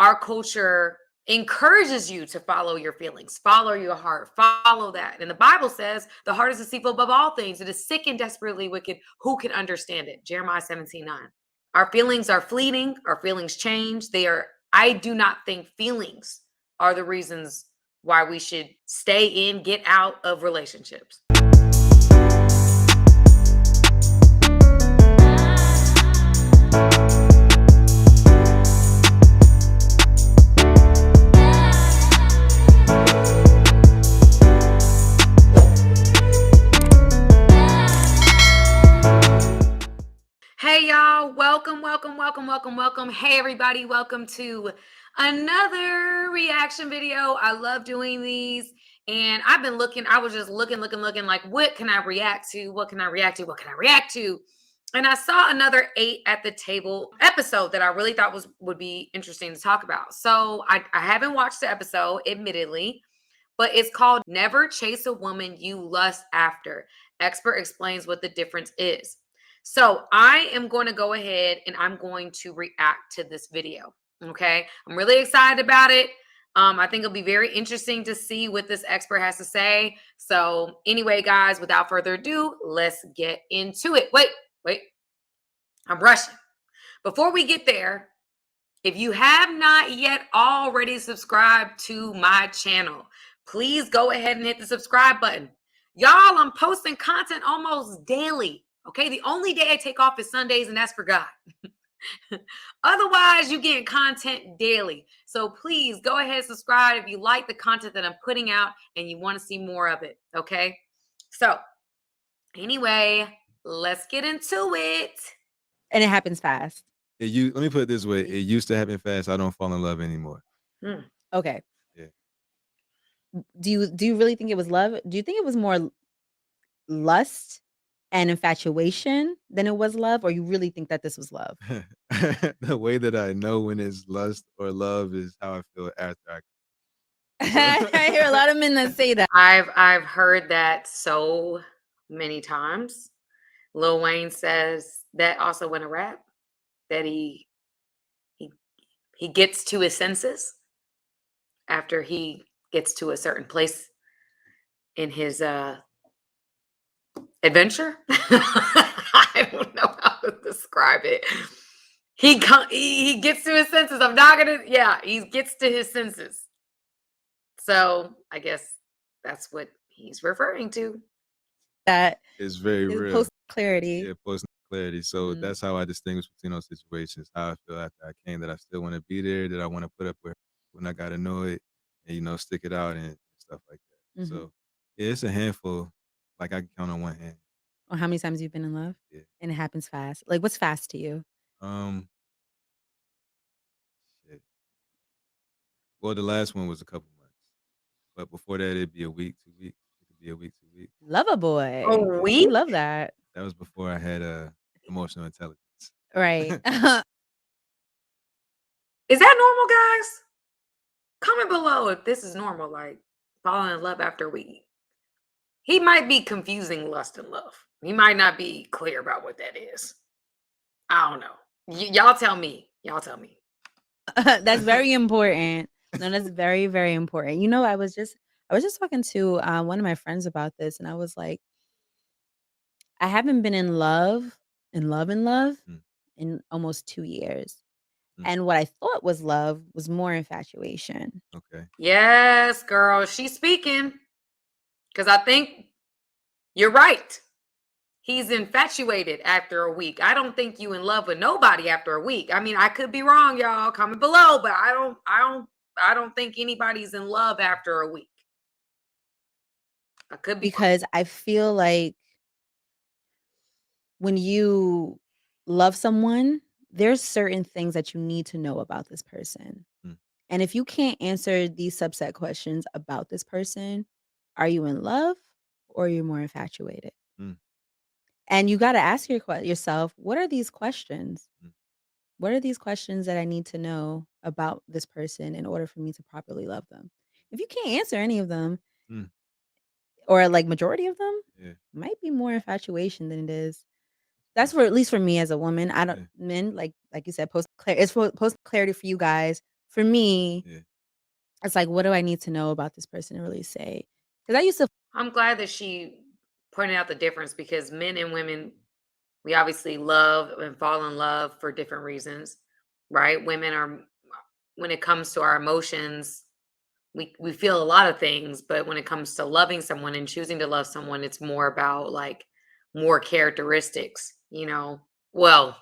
our culture encourages you to follow your feelings, follow your heart, follow that. And the Bible says the heart is deceitful above all things. It is sick and desperately wicked. Who can understand it? Jeremiah 17:9. Our feelings are fleeting. Our feelings change. I do not think feelings are the reasons why we should stay in, get out of relationships. Hey y'all, welcome. Hey everybody, welcome to another reaction video. I love doing these, and I was just looking like, what can I react to? What can I react to? And I saw another 8 at the table episode that I really thought would be interesting to talk about. So I haven't watched the episode, admittedly, but it's called Never Chase a Woman You Lust After. Expert explains what the difference is. So I am going to go ahead and I'm going to react to this video. Okay. I'm really excited about it. I think it'll be very interesting to see what this expert has to say. So anyway, guys, without further ado, let's get into it. Wait, I'm rushing. Before we get there, if you have not yet already subscribed to my channel, please go ahead and hit the subscribe button. Y'all, I'm posting content almost daily. Okay, the only day I take off is Sundays, and that's for God. Otherwise, you get content daily. So please go ahead and subscribe if you like the content that I'm putting out and you want to see more of it. Okay, so anyway, let's get into it. And it happens fast. Let me put it this way. It used to happen fast. I don't fall in love anymore. Okay. Yeah. Do you really think it was love? Do you think it was more lust and infatuation than it was love, or you really think that this was love? The way that I know when it's lust or love is how I feel after I hear a lot of men that say that. I've heard that so many times. Lil Wayne says that also in a rap, that he gets to his senses after he gets to a certain place in his adventure. I don't know how to describe it. He gets to his senses. He gets to his senses. So I guess that's what he's referring to. That is very real. Post clarity. Yeah, post clarity. So that's how I distinguish between those situations. How I feel after I came, that I still want to be there, that I want to put up with when I got to know it, and stick it out and stuff like that. So yeah, it's a handful. Like I can count on one hand. Or how many times you've been in love? Yeah. And it happens fast. Like, what's fast to you? Shit. Well, the last one was a couple months, but before that, it'd be a week, 2 weeks. It could be a week, 2 weeks. Lover boy. A week? We love that. That was before I had emotional intelligence. Right. Is that normal, guys? Comment below if this is normal, like falling in love after a week. He might be confusing lust and love. He might not be clear about what that is. I don't know. Y'all tell me. That's very important. No, that's very, very important. You know, I was just talking to one of my friends about this, and I was like, I haven't been in love in almost 2 years. And what I thought was love was more infatuation. Okay. Yes, girl. She's speaking. Because I think you're right. He's infatuated after a week. I don't think you in love with nobody after a week. I mean, I could be wrong, y'all. Comment below, but I don't think anybody's in love after a week. I could be because I feel like when you love someone, there's certain things that you need to know about this person. And if you can't answer these subset questions about this person, are you in love or are you more infatuated? And you got to ask yourself, what are these questions? What are these questions that I need to know about this person in order for me to properly love them? If you can't answer any of them, or like majority of them, might be more infatuation than it is. That's for, at least for me as a woman. I don't men like you said, post clarity for you guys. For me, Yeah. it's like, what do I need to know about this person to really say? Because I used to I'm glad that she pointed out the difference because men and women, we obviously love and fall in love for different reasons, right? Women are, when it comes to our emotions, we feel a lot of things, but when it comes to loving someone and choosing to love someone, it's more about like more characteristics, you know. Well,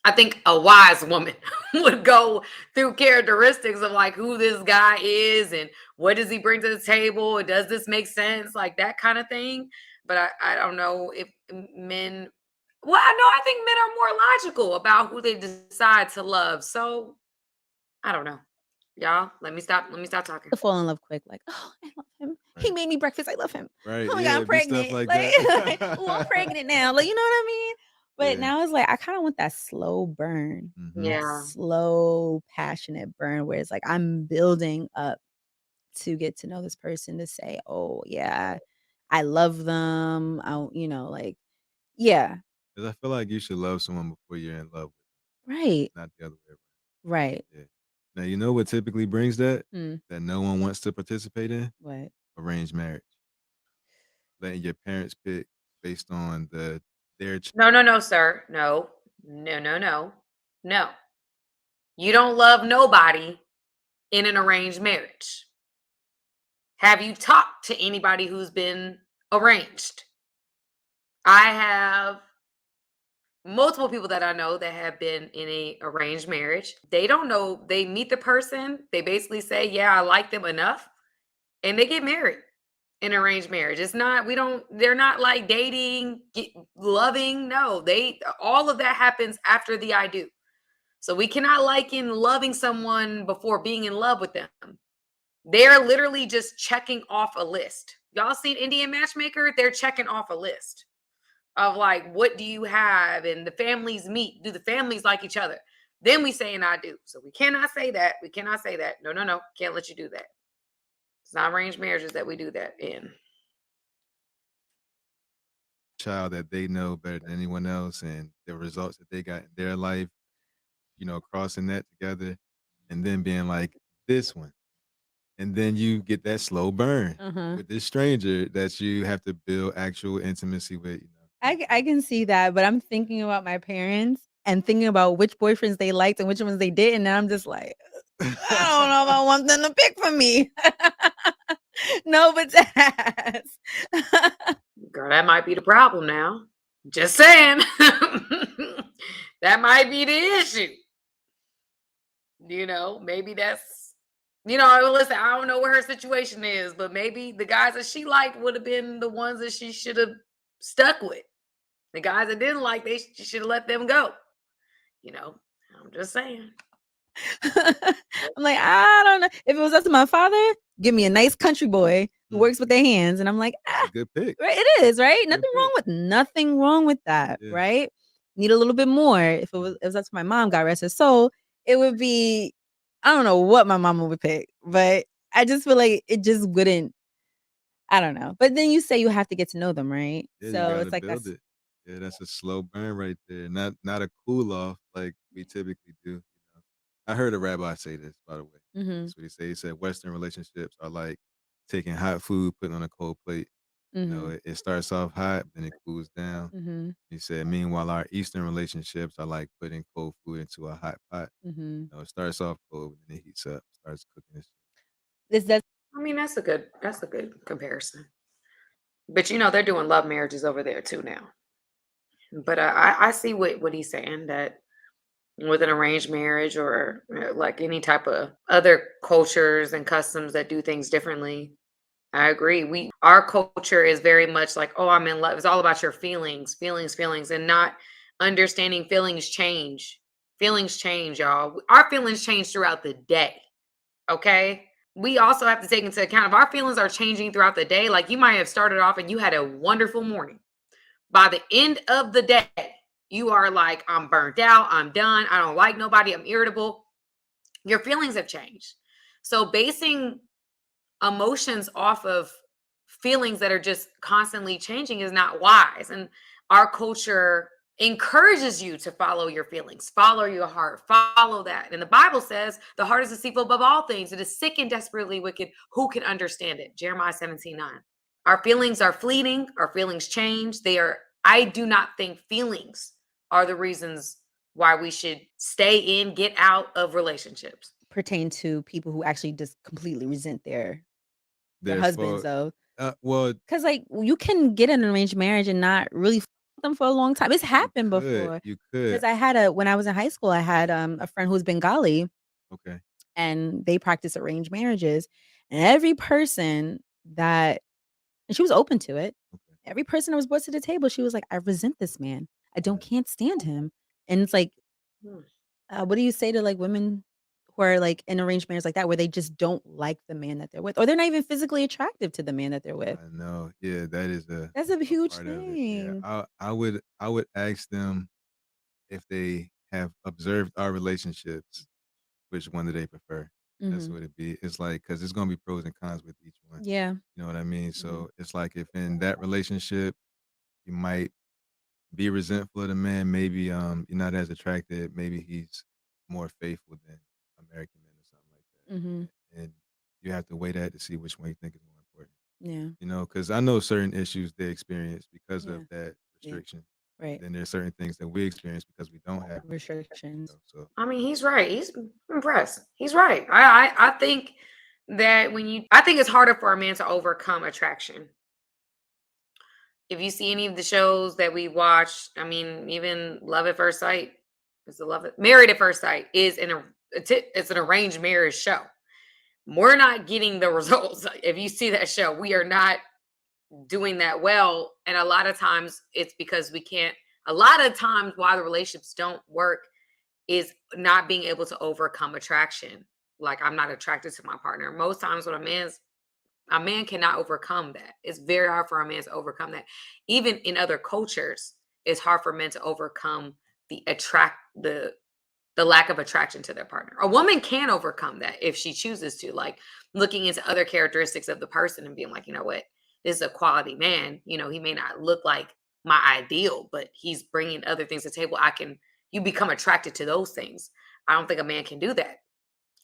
I think a wise woman would go through characteristics of like who this guy is and what does he bring to the table and does this make sense, like that kind of thing. But I don't know if men, well, I know I think men are more logical about who they decide to love. So I don't know. Y'all, let me stop talking. fall in love quick, like, oh, I love him. He Right. made me breakfast. I love him. Right. Oh my god, Yeah. I'm It be stuff pregnant. like Like, oh, I'm that. pregnant now. Like, you know what I mean? But Yeah. now it's like I kind of want that slow burn, Mm-hmm. that Yeah. slow, passionate burn where it's like I'm building up to get to know this person to say, oh yeah, I love them. Like, yeah, Because I feel like you should love someone before you're in love, right, not the other way around. right. Yeah. Now you know what typically brings that Mm, that no one wants to participate in what? arranged marriage, letting your parents pick based on their No, no, no, sir. No, no, no, no, no. You don't love nobody in an arranged marriage. Have you talked to anybody who's been arranged? I have multiple people that I know that have been in a arranged marriage. They don't know, they meet the person, they basically say, "Yeah, I like them enough," and they get married in arranged marriage. It's not, we don't, they're not like dating, loving. No, they, all of that happens after the I do. So we cannot liken loving someone before being in love with them. They're literally just checking off a list. Y'all seen Indian Matchmaker? They're checking off a list of like, what do you have? And the families meet. Do the families like each other? Then we say, and I do. So we cannot say that. We cannot say that. No, no, no. Can't let you do that. It's not arranged marriages that we do that in. child that they know better than anyone else and the results that they got in their life, crossing that together and then being like, this one. And then you get that slow burn Uh-huh. with this stranger that you have to build actual intimacy with. I can see that, but I'm thinking about my parents and thinking about which boyfriends they liked and which ones they didn't, and I'm just like, I don't know if I want them to pick for me. No, but that's Girl, that might be the problem now. Just saying. That might be the issue. Maybe that's, listen, I don't know what her situation is, but maybe the guys that she liked would have been the ones that she should have stuck with. The guys that didn't like, she should have let them go. You know, I'm just saying. I'm like, I don't know. If it was up to my father, give me a nice country boy who works with their hands. And I'm like, That's a good pick. right, it is, right? Good pick. Nothing wrong with that, Yeah. right? Need a little bit more. If it was up to my mom, God rest her soul, it would be, I don't know what my mama would pick, but I just feel like it just wouldn't, I don't know. But then you say you have to get to know them, right? Yeah, you So gotta it's like build that's it. Yeah, that's a slow burn right there. Not a cool off like we typically do. I heard a rabbi say this, by the way. mhm, That's what he said. He said Western relationships are like taking hot food, putting on a cold plate. mhm, It starts off hot, then it cools down. mhm, He said, meanwhile, our Eastern relationships are like putting cold food into a hot pot. mhm. It starts off cold, and then it heats up, starts cooking. This does I mean, that's a good comparison. But they're doing love marriages over there too now. But I see what he's saying, that with an arranged marriage or like any type of other cultures and customs that do things differently. I agree. Our culture is very much like, oh, I'm in love. It's all about your feelings, feelings, feelings, and not understanding feelings change. Feelings change, y'all. Our feelings change throughout the day. Okay. We also have to take into account if our feelings are changing throughout the day, like you might have started off and you had a wonderful morning. By the end of the day, you are like, I'm burnt out, I'm done, I don't like nobody, I'm irritable. Your feelings have changed. So basing emotions off of feelings that are just constantly changing is not wise. And our culture encourages you to follow your feelings, follow your heart, follow that. And the Bible says the heart is deceitful above all things. It is sick and desperately wicked. Who can understand it? Jeremiah 17:9. Our feelings are fleeting. Our feelings change. I do not think feelings are the reasons why we should stay in, get out of relationships. Pertain to people who actually just completely resent their Their husbands, fault. though. Well, Because, like, you can get an arranged marriage and not really with them for a long time. It's happened before. you Because could. when I was in high school, I had a friend who's Bengali, Okay. and they practice arranged marriages. And every person that, and she was open to it. Okay. Every person that was brought to the table, she was like, I resent this man. I can't stand him. And it's like, Hmm. what do you say to like women who are like in arranged marriages like that, where they just don't like the man that they're with, or they're not even physically attractive to the man that they're with? I know. Yeah, that is That's a a huge part of it. Yeah. thing. I would ask them if they have observed our relationships, which one do they prefer? That's Mhm. what it be. It's like, because there's gonna be pros and cons with each one. Yeah. You know what I mean? Mhm. So it's like if in that relationship you might be resentful of the man, maybe you're not as attracted, maybe he's more faithful than American men or something like Mhm. that. And you have to weigh that to see which one you think is more important. Yeah. You know, because I know certain issues they experience because Yeah. of that Yeah. restriction. And Right. then there's certain things that we experience because we don't have restrictions, you Restrictions. know. So I mean, he's right. He's impressed. He's right. I think that I think it's harder for a man to overcome attraction. If you see any of the shows that we watch, I mean, even Love at First Sight, is the Married at First Sight is it's an arranged marriage show. We're not getting the results. If you see that show, we are not doing that well. And a lot of times it's because we can't, a lot of times why the relationships don't work is not being able to overcome attraction. Like, I'm not attracted to my partner. Most times when a man cannot overcome that. It's very hard for a man to overcome that. Even in other cultures, it's hard for men to overcome the lack of attraction to their partner. A woman can overcome that if she chooses to, like looking into other characteristics of the person and being like, you know what, this is a quality man. You know, he may not look like my ideal, but he's bringing other things to the table. You become attracted to those things. I don't think a man can do that.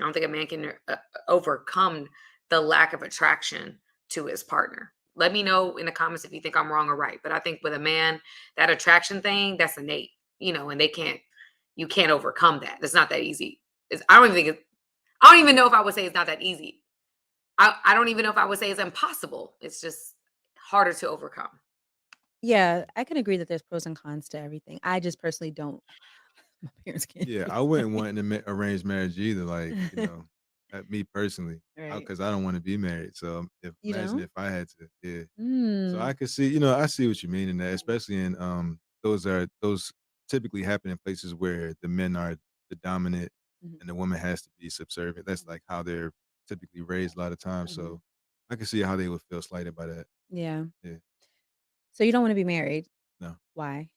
I don't think a man can overcome the lack of attraction to his partner. Let me know in the comments if you think I'm wrong or right. But I think with a man, that attraction thing, that's innate, and you can't overcome that. It's not that easy. I don't even know if I would say it's not that easy. I don't even know if I would say it's impossible. It's just harder to overcome. Yeah, I can agree that there's pros and cons to everything. I just personally don't. My parents can't yeah, do I wouldn't it. want to arrange marriage either. Like, me personally, Right. because I don't want to be married. So if You imagine don't? if I had to, yeah. So Mm. I could see, I see what you mean in that, especially in those typically happen in places where the men are the dominant Mhm. and the woman has to be subservient. That's like how they're typically raised a lot of times. Mhm. So I can see how they would feel slighted by that. Yeah. Yeah. So you don't wanna be married. No. Why?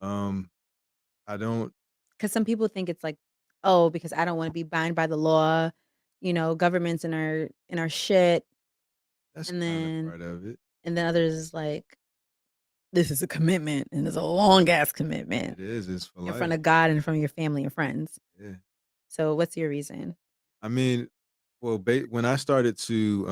Um, I don't. Because some people think it's like, "Oh, because I don't wanna be bound by the law, government's in our shit." That's And kind of then part of it. others is like, "This is a commitment, and it's a long ass commitment It is. It's for in front life. of God and in front of your family and friends." Yeah. So what's your reason? I mean, well, when I started to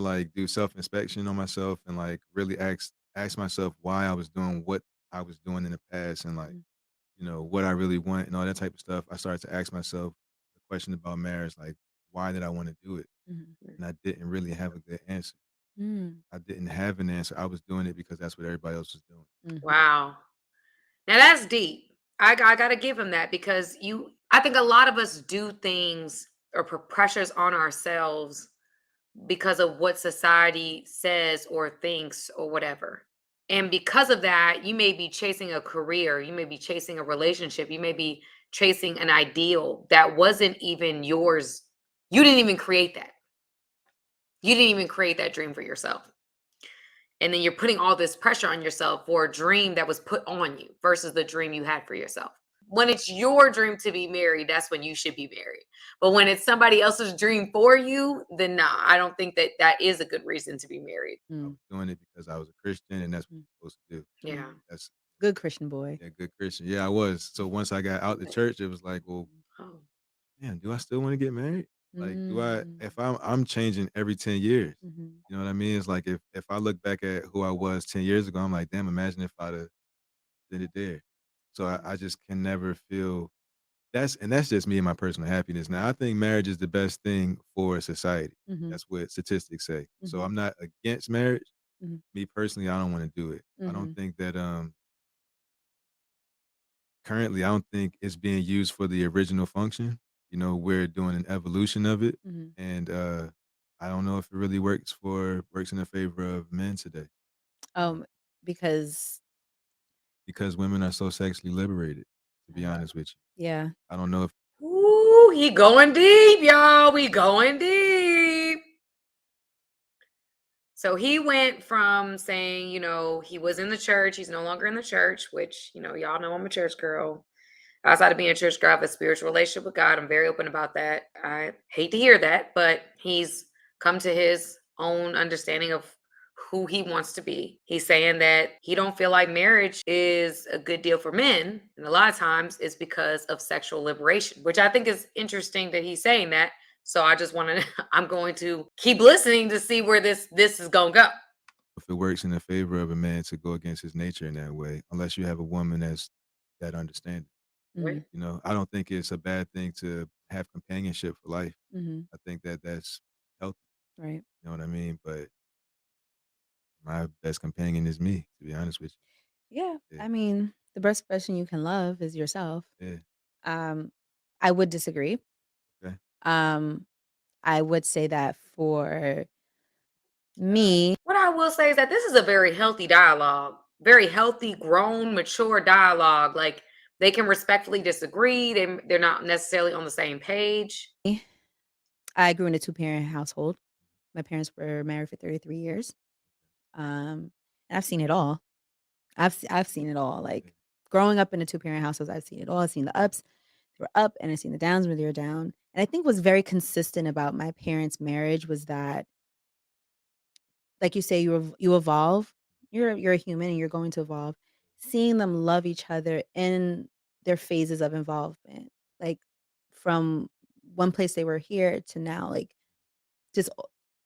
like do self inspection on myself and like really ask myself why I was doing what I was doing in the past and like Mm, what I really want and all that type of stuff, I started to ask myself the question about marriage, like why did I want to do it? mhm, And I didn't really have a good answer. mm, I didn't have an answer. I was doing it because that's what everybody else was doing. mhm, Wow. Now that's deep. I got to give him that because I think a lot of us do things or put pressures on ourselves because of what society says or thinks or whatever. And because of that, you may be chasing a career, you may be chasing a relationship, you may be chasing an ideal that wasn't even yours. You didn't even create that. You didn't even create that dream for yourself. And then you're putting all this pressure on yourself for a dream that was put on you versus the dream you had for yourself. When it's your dream to be married, that's when you should be married. But when it's somebody else's dream for you, then nah, I don't think that that is a good reason to be married. I was doing it because I was a Christian, and that's what you're supposed to do. Yeah. That's Good Christian boy. yeah, good Christian. Yeah, I was. So once I got out the church, it was like, well, Oh. man, do I still want to get married? Like, do I? Mm. If I'm changing every 10 years. Mhm. You know what I mean? It's like if I look back at who I was 10 years ago, I'm like, damn, imagine if I'd have did it there. So I just can never feel that's just me and my personal happiness. Now I think marriage is the best thing for society. Mhm. That's what statistics say. So Mhm. I'm not against marriage. Mhm. Me personally, I don't want to do it. I don't Mhm. think that currently I don't think it's being used for the original function. You know, we're doing an evolution of it. Mhm. And I don't know if it really works in the favor of men today. Because Because women are so sexually liberated, to be honest with you. yeah. I don't know if Ooh, he going deep, y'all. We going deep. So he went from saying, you know, he was in the church. He's no longer in the church, which, you know, y'all know I'm a church girl. Outside of being a church girl, I have a spiritual relationship with God. I'm very open about that. I hate to hear that, but he's come to his own understanding of who he wants to be. He's saying that he don't feel like marriage is a good deal for men, and a lot of times it's because of sexual liberation, which I think is interesting that he's saying that. So I just want to I'm going to keep listening to see where this is going to go. if it works in the favor of a man to go against his nature in that way, unless you have a woman that's that understanding. Right? You know, I don't think it's a bad thing to have companionship for life. Mhm. I think that that's healthy. Right. You know what I mean? But my best companion is me, to be honest with Yeah. you. I mean, the best person you can love is yourself. Yeah. Um, I would disagree. Okay. I would say that for me, What I will say is that this is a very healthy dialogue, very healthy, grown, mature dialogue. Like they can respectfully disagree. They're not necessarily on the same page. I grew in a two-parent household. My parents were married for 33 years. And I've seen it all. I've seen it all. Like growing up in a two-parent household, I've seen it all. I've seen the ups, they were up, and I've seen the downs when they were down. And I think what's very consistent about my parents' marriage was that, like you say, you evolve. You're a human and you're going to evolve. Seeing them love each other in their phases of involvement, like from one place they were here to now, like just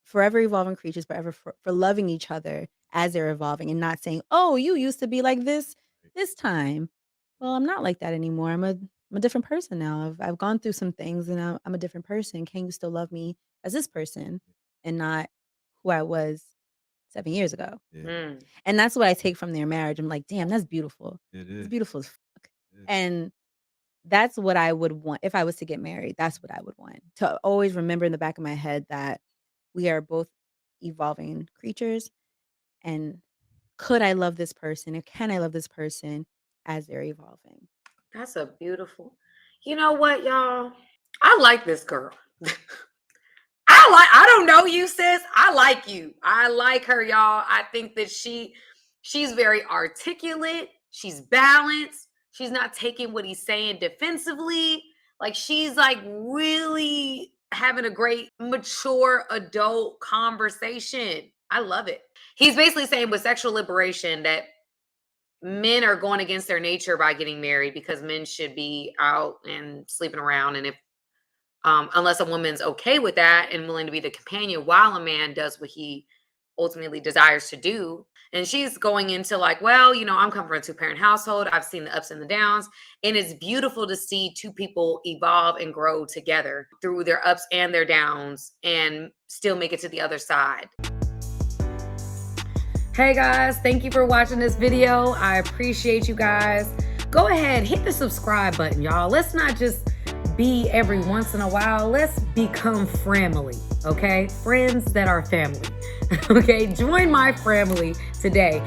forever evolving creatures, forever for loving each other as they're evolving and not saying, "Oh, you used to be like this time." Well, I'm not like that anymore. I'm a different person now. I've gone through some things and I'm a different person. Can you still love me as this person and not who I was 7 years ago? Yeah. Mm. And that's what I take from their marriage. I'm like, "Damn, that's beautiful. It It's is. beautiful as fuck." It is. And that's what I would want if I was to get married. That's what I would want. To always remember in the back of my head that we are both evolving creatures, and could I love this person or can I love this person as they're evolving? That's a beautiful. You know what, y'all? I like this girl. I don't know you, sis. I like you. I like her, y'all. I think that she's very articulate. She's balanced. She's not taking what he's saying defensively. Like she's like really having a great mature adult conversation. I love it. He's basically saying with sexual liberation that men are going against their nature by getting married because men should be out and sleeping around, and if unless a woman's okay with that and willing to be the companion while a man does what he ultimately desires to do. And she's going into like, well, you know, I'm coming from a two-parent household. I've seen the ups and the downs. And it's beautiful to see two people evolve and grow together through their ups and their downs and still make it to the other side. Hey guys, thank you for watching this video. I appreciate you guys. Go ahead, hit the subscribe button, y'all. Let's not just be every once in a while. Let's become family, okay? Friends that are family, okay? Join my family today.